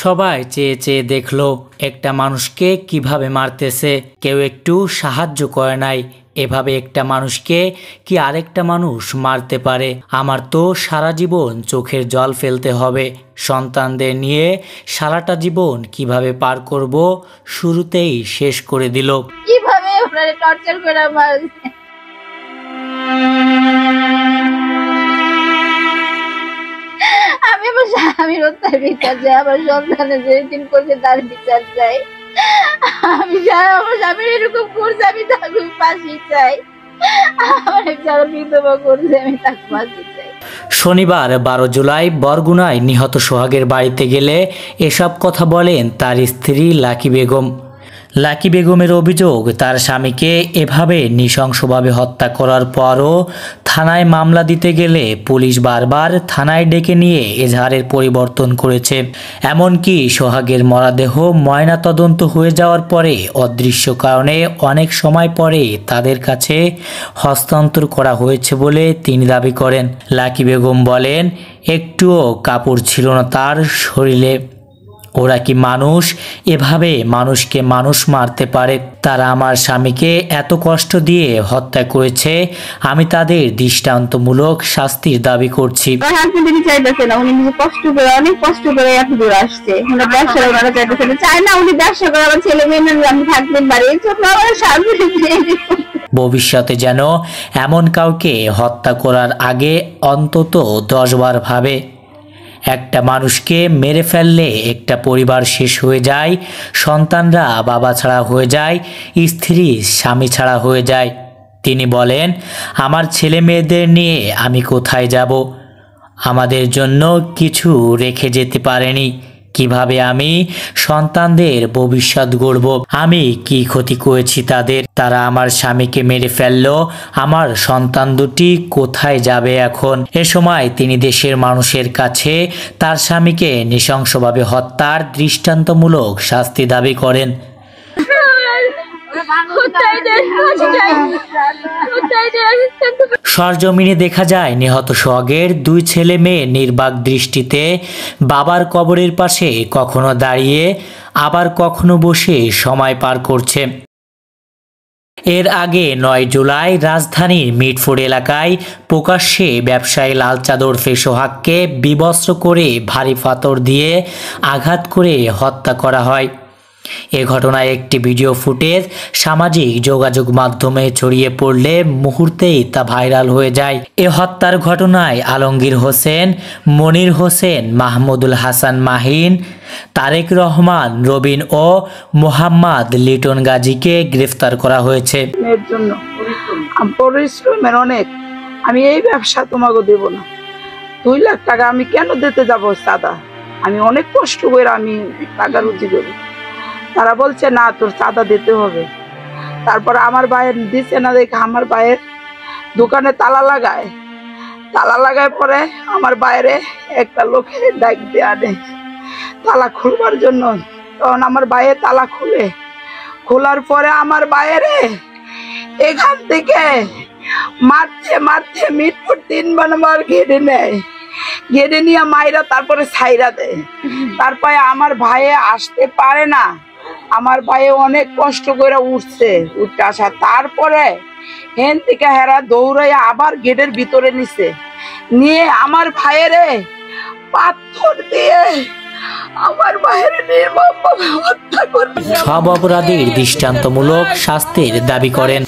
সবাই চেয়ে চেয়ে দেখলো একটা মানুষকে কিভাবে মারতেছে, কেউ একটু সাহায্য করে নাই। এভাবে একটা মানুষকে কি আরেকটা মানুষ মারতে পারে? আমার তো সারা জীবন চোখের জল ফেলতে হবে। সন্তানদের নিয়ে সারাটা জীবন কিভাবে পার করব, শুরুতেই শেষ করে দিল। কিভাবে আপনারা টর্চার করে মারছে। আমি আমার স্বামীর হত্যার বিচার চাই, আমার সন্তানের যে দিন করছে তার বিচার চাই। আমি চাই আমার স্বামীর এরকম করছে, আমি তাকে ফাঁসি চাই। আমার যারা বিধবা করছে আমি তাকে ফাঁসি চাই। শনিবার 12 জুলাই বরগুনায় নিহত সোহাগের বাড়িতে গেলে এসব কথা বলেন তার স্ত্রী লাকি বেগম। লাকি বেগমের অভিযোগ, তার স্বামীকে এভাবে নৃশংসভাবে হত্যা করার পরও থানায় মামলা দিতে গেলে পুলিশ বারবার থানায় ডেকে নিয়ে এজাহারের পরিবর্তন করেছে। এমনকি সোহাগের মরদেহ ময়নাতদন্ত হয়ে যাওয়ার পরে অদৃশ্য কারণে অনেক সময় পরে তাদের কাছে হস্তান্তর করা হয়েছে বলে তিনি দাবি করেন। লাকি বেগম বলেন, একটুও কাপড় ছিল না তার শরীরে। ওরা কি মানুষ? এভাবে মানুষকে মানুষ মারতে পারে? তারা আমার স্বামীকে এত কষ্ট দিয়ে হত্যা করেছে, আমি তাদের দৃষ্টান্তমূলক শাস্তির দাবি করছি। ভবিষ্যতে যেন এমন কাউকে হত্যা করার আগে অন্তত 10 বার ভাবে। একটা মানুষকে মেরে ফেললে একটা পরিবার শেষ হয়ে যায়, সন্তানরা বাবা ছাড়া হয়ে যায়, স্ত্রী স্বামী ছাড়া হয়ে যায়। তিনি বলেন, আমার ছেলে মেয়েদের নিয়ে আমি কোথায় যাব? আমাদের জন্য কিছু রেখে যেতে পারেনি। কিভাবে আমি সন্তানদের ভবিষ্যৎ গড়ব? আমি কি ক্ষতি করেছি তাদের? তারা আমার স্বামীকে মেরে ফেললো, আমার সন্তান দুটি কোথায় যাবে এখন? এ সময় তিনি দেশের মানুষের কাছে তার স্বামীকে নৃশংসভাবে হত্যার দৃষ্টান্তমূলক শাস্তি দাবি করেন। সরজমিনে দেখা যায় নিহত সোহাগের 2 ছেলে মেয়ে নির্বাক দৃষ্টিতে বাবার কবরের পাশে কখনো দাঁড়িয়ে আবার কখনো বসে সময় পার করছে। এর আগে 9 জুলাই রাজধানীর মিটফোর্ড এলাকায় প্রকাশ্যে ব্যবসায়ী লালচাঁদ ওরফে সোহাগকে বিবস্ত্র করে ভারী পাথর দিয়ে আঘাত করে হত্যা করা হয়। এ ঘটনায় একটি ভিডিও ফুটেজ সামাজিক যোগাযোগ মাধ্যমে ছড়িয়ে পড়লে মুহূর্তেই তা ভাইরাল হয়ে যায়। এ হত্যার ঘটনায় আলমগীর হোসেন, মনির হোসেন, মাহমুদুল হাসান মাহিন, তারেক রহমান, রবিন ও মোহাম্মদ লিটন গাজীকে গ্রেফতার করা হয়েছে। এর জন্য পরিশ্রমের অনেক, আমি এই ব্যবসা তোমাকে দেব না। 2 লাখ টাকা আমি কেন দিতে যাব চাঁদা? আমি অনেক কষ্ট করে আমি টাকা রুজি করি। তারা বলছে না, তোর চাঁদা দিতে হবে। তারপর আমার ভাইয়ের দিচ্ছে না দেখে আমার ভাইয়ের দোকানে তালা লাগায় পরে আমার বাইরে একটা লোকের ডাক দিয়ে আনে তালা খুলবার জন্য। তখন আমার ভাইয়ে তালা খোলার পরে আমার বাইরে এখান থেকে মারতে মিটফুট 3 বার ঘেরে নেয়, ঘেরে নিয়ে মাইরা তারপরে ছাইরা দেয়। তারপরে আমার ভাইয়ে আসতে পারে না, আমার ভাইয়ে অনেক কষ্ট করে উঠে আসা। তারপরে হেন থেকে হেরা দৌড়াইয়া আবার গেটের ভিতরে নিয়ে আমার ভাইয়েরে পাথর দিয়ে আমার ভাইয়ের নির্মমভাবে হত্যা করে সব অপরাধীর দৃষ্টান্তমূলক শাস্তির দাবি করেন।